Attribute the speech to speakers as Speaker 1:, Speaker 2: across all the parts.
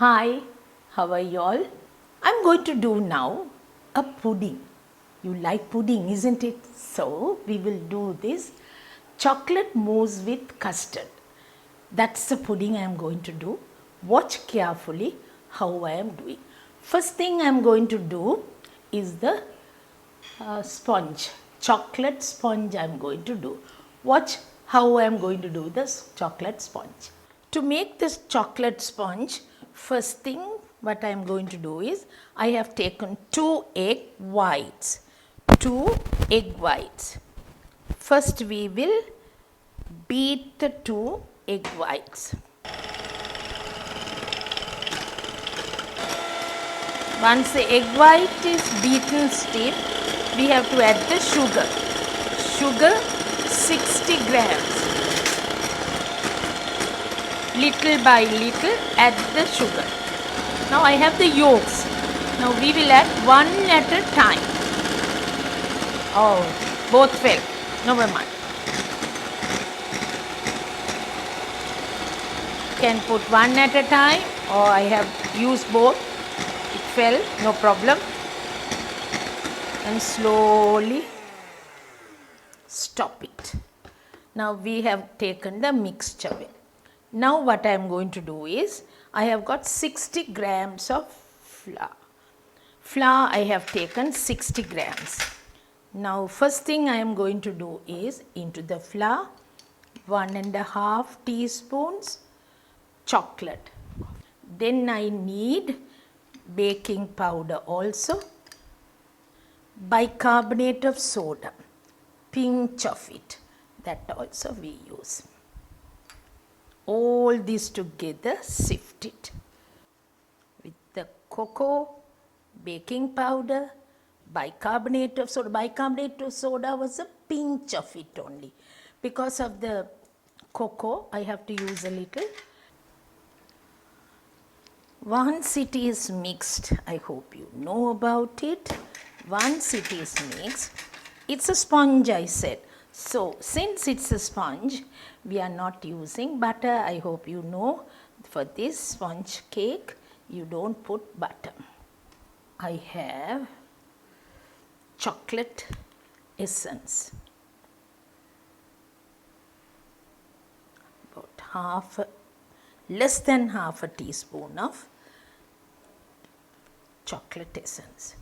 Speaker 1: Hi, how are you all? I'm going to do now a pudding. You like pudding, isn't it? So, we will do this chocolate mousse with custard. That's the pudding I am going to do. Watch carefully how I am doing. First thing I am going to do is the sponge, chocolate sponge I am going to do. Watch how I am going to do this chocolate sponge. To make this chocolate sponge, first thing what I am going to do is I have taken 2 egg whites. 2 egg whites. First we will beat the 2 egg whites. Once the egg white is beaten stiff, we have to add the sugar. Sugar 60 grams. Little by little add the sugar. Now I have the yolks. Now we will add one at a time. Oh, both fell. Never mind. Can put one at a time, or I have used both. It fell, no problem. And slowly stop it. Now we have taken the mixture. Now what I am going to do is, I have got 60 grams of flour. Flour I have taken 60 grams. Now first thing I am going to do is, into the flour, 1.5 teaspoons chocolate. Then I need baking powder also, bicarbonate of soda, pinch of it, that also we use. All this together, sift it with the cocoa, baking powder, bicarbonate of soda. Bicarbonate of soda was a pinch of it only. Because of the cocoa, I have to use a little. Once it is mixed, I hope you know about it. Once it is mixed, it's a sponge, I said. So, since it's a sponge, we are not using butter. I hope you know, for this sponge cake, you don't put butter. I have chocolate essence. About less than half a teaspoon of chocolate essence.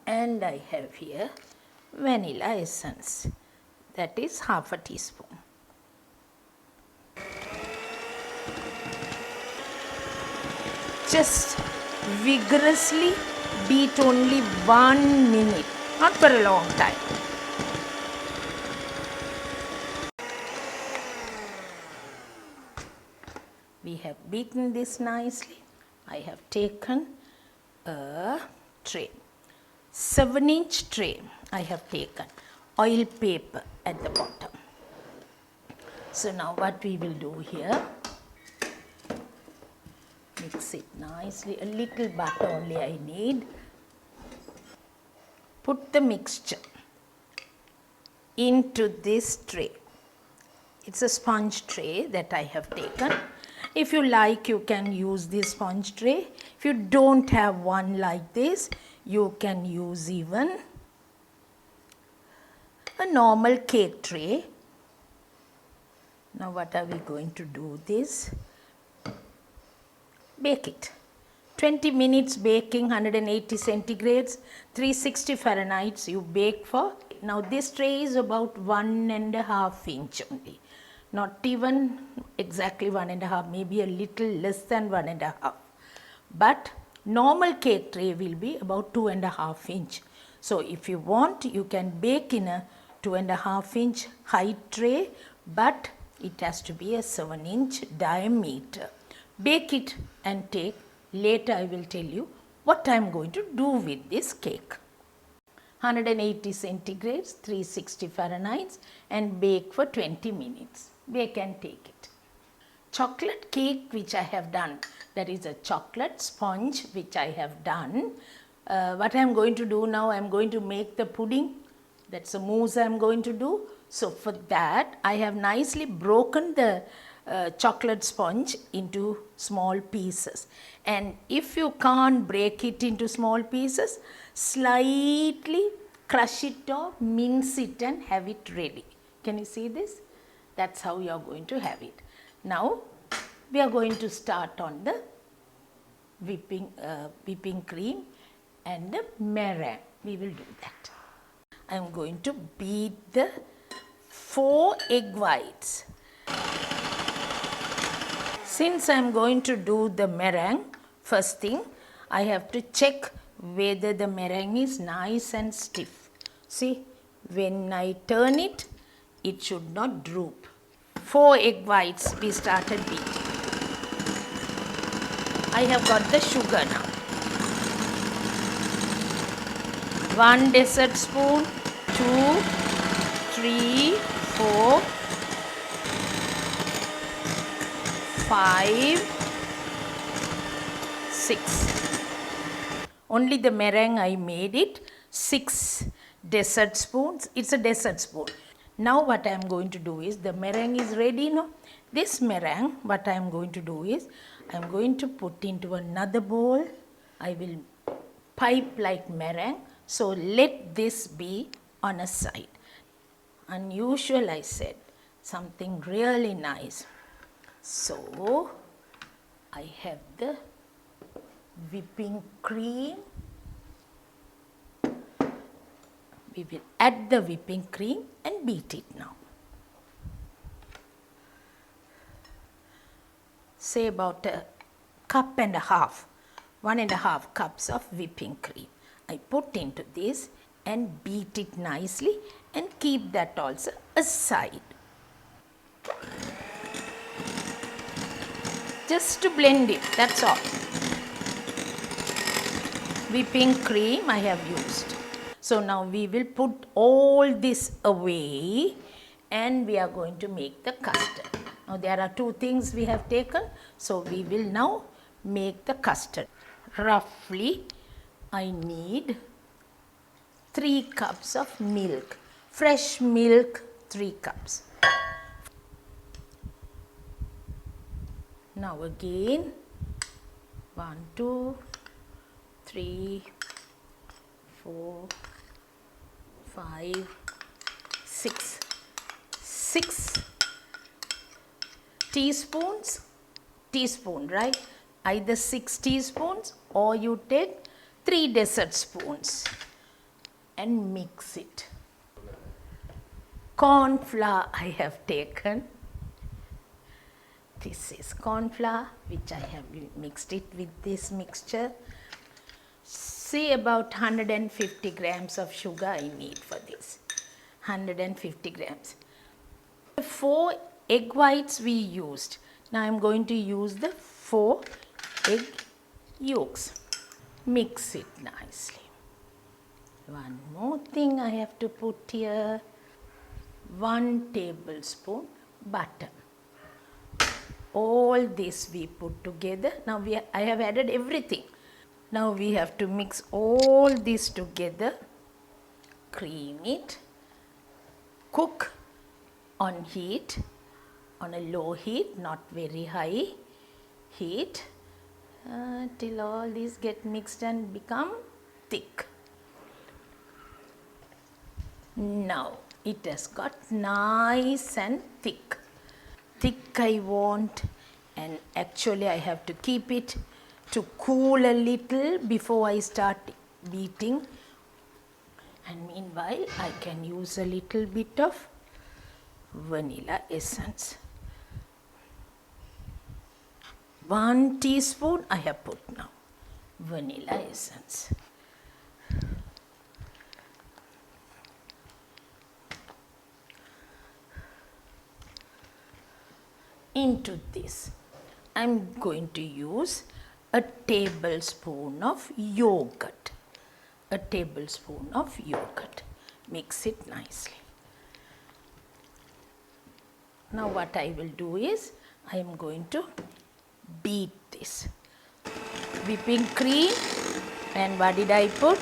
Speaker 1: And I have here vanilla essence, that is half a teaspoon. Just vigorously beat only 1 minute, not for a long time. We have beaten this nicely. I have taken a tray, 7-inch tray I have taken, oil paper at the bottom. So now what we will do here, mix it nicely, a little butter only I need. Put the mixture into this tray. It's a sponge tray that I have taken. If you like, you can use this sponge tray. If you don't have one like this, you can use even a normal cake tray. Now what are we going to do this? Bake it. 20 minutes baking, 180 centigrades, 360 Fahrenheit you bake for. Now this tray is about 1.5 inch only. Not even exactly 1.5, maybe a little less than 1.5. But normal cake tray will be about 2.5 inch. So if you want, you can bake in a 2.5 inch height tray, but it has to be a 7-inch diameter. Bake it and take. Later I will tell you what I am going to do with this cake. 180 centigrades, 360 Fahrenheit, and bake for 20 minutes. Bake and take it. Chocolate cake which I have done, that is a chocolate sponge which I have done. What I am going to do now, I am going to make the pudding. That's a mousse I am going to do. So for that, I have nicely broken the chocolate sponge into small pieces. And if you can't break it into small pieces, slightly crush it or mince it and have it ready. Can you see this? That's how you are going to have it. Now we are going to start on the whipping cream and the meringue. We will do that. I am going to beat the 4 egg whites. Since I am going to do the meringue, first thing I have to check whether the meringue is nice and stiff. See, when I turn it, it should not droop. 4 egg whites we started beating. I have got the sugar now. 1 dessert spoon, 2, 3, 4, 5, 6. Only the meringue I made it 6 dessert spoons. It's a dessert spoon. Now what I am going to do is, the meringue is ready now. This meringue, what I am going to do is, I am going to put into another bowl. I will pipe like meringue. So let this be on a side. Unusual, I said, something really nice. So I have the whipping cream. We will add the whipping cream and beat it now. Say about a cup and a half, 1.5 cups of whipping cream. I put into this and beat it nicely and keep that also aside. Just to blend it, that's all. Whipping cream I have used. So now we will put all this away and we are going to make the custard. Now there are 2 things we have taken. So we will now make the custard. Roughly I need 3 cups of milk. Fresh milk, 3 cups. Now again, 1, 2, 3, 4, 5, 6. 6 teaspoons, teaspoon, right? Either 6 teaspoons or you take 3 dessert spoons and mix it. Corn flour I have taken. This is corn flour which I have mixed it with this mixture. See, about 150 grams of sugar I need for this. 150 grams. 4 egg whites we used. Now I am going to use the 4 egg yolks. Mix it nicely. One more thing I have to put here. 1 tablespoon butter. All this we put together. Now I have added everything. Now we have to mix all this together. Cream it. Cook on heat, on a low heat, not very high heat, till all these get mixed and become thick. Now it has got nice and thick. Thick I want, and actually I have to keep it to cool a little before I start beating. And meanwhile I can use a little bit of vanilla essence. 1 teaspoon I have put now, vanilla essence. Into this I am going to use a tablespoon of yogurt. A tablespoon of yogurt. Mix it nicely. Now what I will do is, I am going to beat this. Whipping cream, and what did I put?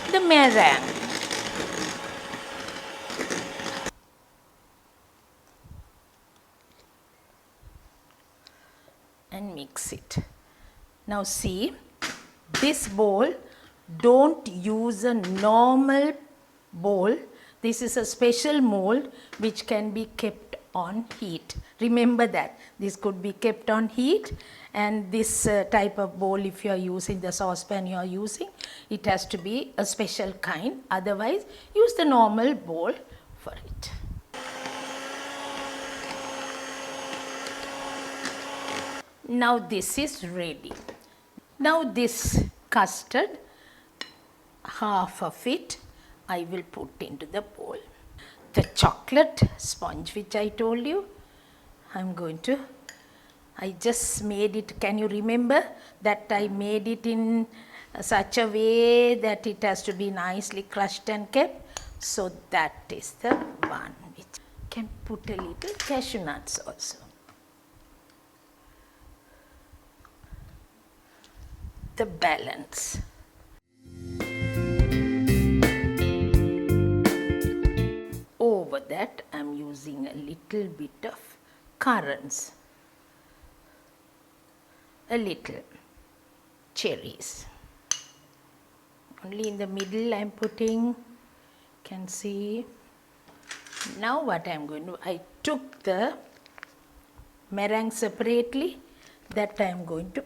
Speaker 1: The meringue. Now see, this bowl, don't use a normal bowl. This is a special mold which can be kept on heat. Remember that. This could be kept on heat, and this type of bowl, if you are using the saucepan you are using, it has to be a special kind. Otherwise, use the normal bowl for it. Now this is ready. Now this custard, half of it I will put into the bowl. The chocolate sponge which I told you, I just made it. Can you remember that I made it in such a way that it has to be nicely crushed and kept? So that is the one which can put a little cashew nuts also. The balance. Over that I am using a little bit of currants, a little cherries. Only in the middle I am putting, can see. Now what I am going to do, I took the meringue separately, that I am going to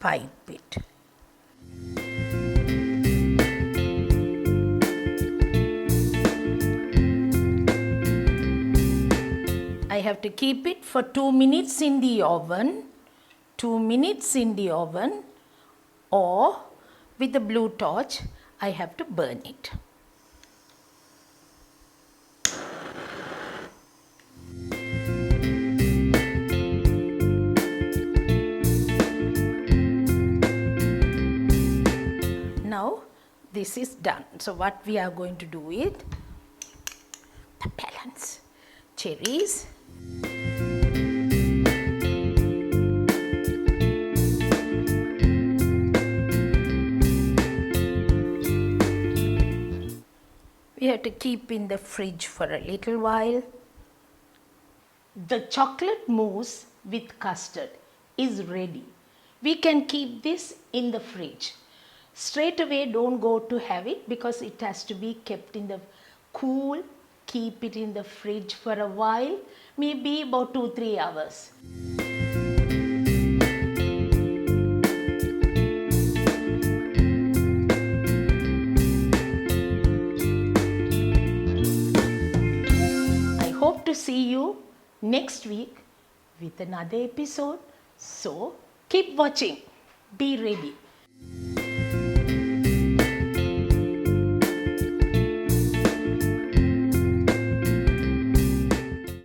Speaker 1: pipe it. I have to keep it for 2 minutes in the oven, 2 minutes in the oven, or with the blue torch I have to burn it. Now this is done. So what we are going to do is the balance. Cherries, we have to keep in the fridge for a little while. The chocolate mousse with custard is ready. We can keep this in the fridge. Straight away don't go to have it because it has to be kept in the cool. Keep it in the fridge for a while, maybe about 2-3 hours. I hope to see you next week with another episode. So keep watching. Be ready.